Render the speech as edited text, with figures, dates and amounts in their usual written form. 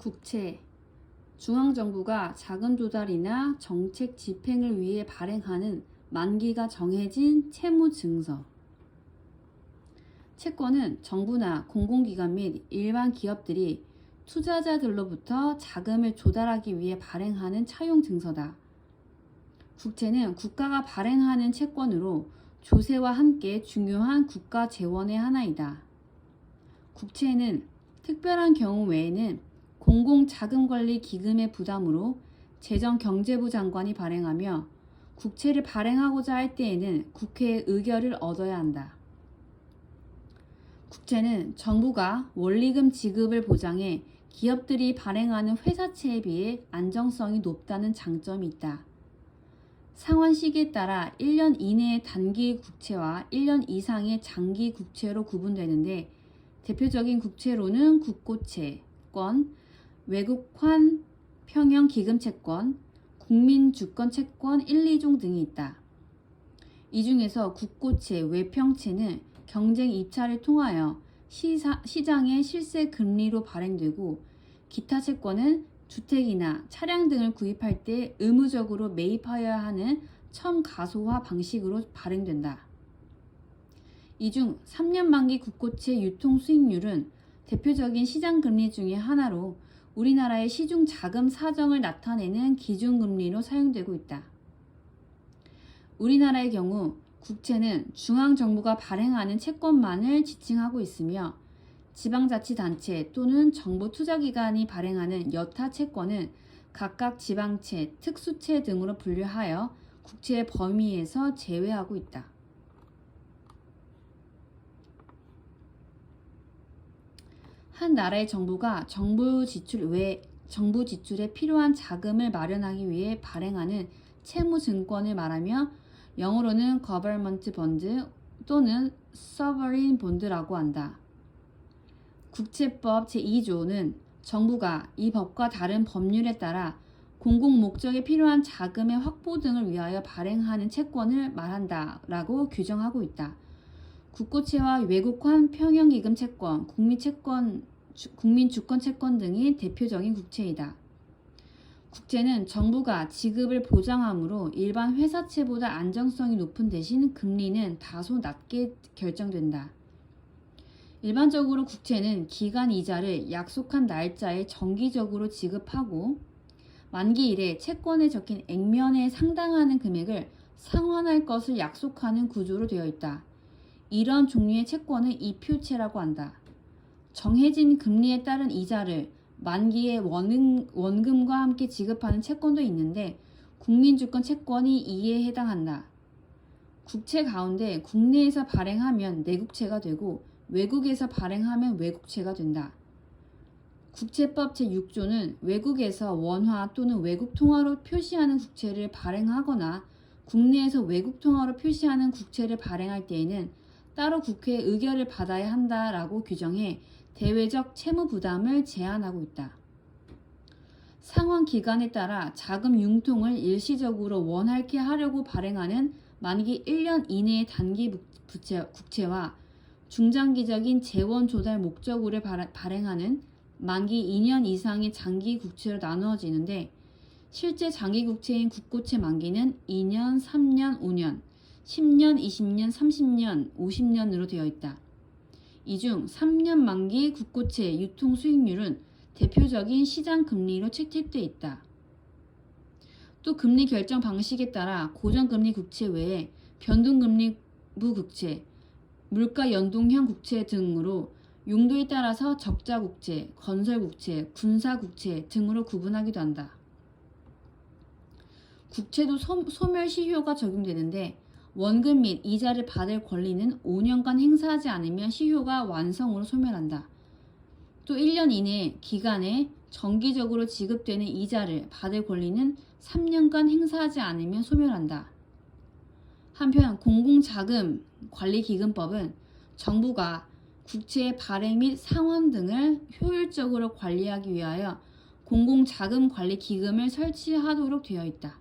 국채, 중앙정부가 자금 조달이나 정책 집행을 위해 발행하는 만기가 정해진 채무증서. 채권은 정부나 공공기관 및 일반 기업들이 투자자들로부터 자금을 조달하기 위해 발행하는 차용증서다. 국채는 국가가 발행하는 채권으로 조세와 함께 중요한 국가 재원의 하나이다. 국채는 특별한 경우 외에는 공공자금관리기금의 부담으로 재정경제부 장관이 발행하며 국채를 발행하고자 할 때에는 국회의 의결을 얻어야 한다. 국채는 정부가 원리금 지급을 보장해 기업들이 발행하는 회사채에 비해 안정성이 높다는 장점이 있다. 상환 시기에 따라 1년 이내의 단기 국채와 1년 이상의 장기 국채로 구분되는데 대표적인 국채로는 국고채권, 외국환 평형 기금채권, 국민주권채권 1, 2종 등이 있다. 이 중에서 국고채, 외평채는 경쟁 입찰을 통하여 시장의 실세 금리로 발행되고 기타 채권은 주택이나 차량 등을 구입할 때 의무적으로 매입하여야 하는 첨가소화 방식으로 발행된다. 이 중 3년 만기 국고채 유통 수익률은 대표적인 시장 금리 중의 하나로 우리나라의 시중 자금 사정을 나타내는 기준금리로 사용되고 있다. 우리나라의 경우 국채는 중앙정부가 발행하는 채권만을 지칭하고 있으며 지방자치단체 또는 정부투자기관이 발행하는 여타 채권은 각각 지방채, 특수채 등으로 분류하여 국채의 범위에서 제외하고 있다. 한 나라의 정부가 정부 지출에 필요한 자금을 마련하기 위해 발행하는 채무증권을 말하며 영어로는 Government Bond 또는 Sovereign Bond라고 한다. 국채법 제2조는 정부가 이 법과 다른 법률에 따라 공공 목적에 필요한 자금의 확보 등을 위하여 발행하는 채권을 말한다 라고 규정하고 있다. 국고채와 외국환 평형기금 채권, 국민주권 채권 등이 대표적인 국채이다. 국채는 정부가 지급을 보장하므로 일반 회사채보다 안정성이 높은 대신 금리는 다소 낮게 결정된다. 일반적으로 국채는 기간 이자를 약속한 날짜에 정기적으로 지급하고 만기일에 채권에 적힌 액면에 상당하는 금액을 상환할 것을 약속하는 구조로 되어 있다. 이런 종류의 채권을 이표채라고 한다. 정해진 금리에 따른 이자를 만기에 원금과 함께 지급하는 채권도 있는데 국민주권 채권이 이에 해당한다. 국채 가운데 국내에서 발행하면 내국채가 되고 외국에서 발행하면 외국채가 된다. 국채법 제6조는 외국에서 원화 또는 외국 통화로 표시하는 국채를 발행하거나 국내에서 외국 통화로 표시하는 국채를 발행할 때에는 따로 국회의 의결을 받아야 한다라고 규정해 대외적 채무 부담을 제한하고 있다. 상환 기간에 따라 자금 융통을 일시적으로 원활케 하려고 발행하는 만기 1년 이내의 단기 국채와 중장기적인 재원 조달 목적으로 발행하는 만기 2년 이상의 장기 국채로 나누어지는데 실제 장기 국채인 국고채 만기는 2년, 3년, 5년, 10년, 20년, 30년, 50년으로 되어 있다. 이 중 3년 만기 국고채 유통 수익률은 대표적인 시장 금리로 책정되어 있다. 또 금리 결정 방식에 따라 고정금리 국채 외에 변동금리부 국채, 물가 연동형 국채 등으로 용도에 따라서 적자국채, 건설국채, 군사국채 등으로 구분하기도 한다. 국채도 소멸시효가 적용되는데 원금 및 이자를 받을 권리는 5년간 행사하지 않으면 시효가 완성으로 소멸한다. 또 1년 이내 기간에 정기적으로 지급되는 이자를 받을 권리는 3년간 행사하지 않으면 소멸한다. 한편 공공자금관리기금법은 정부가 국채의 발행 및 상환 등을 효율적으로 관리하기 위하여 공공자금관리기금을 설치하도록 되어 있다.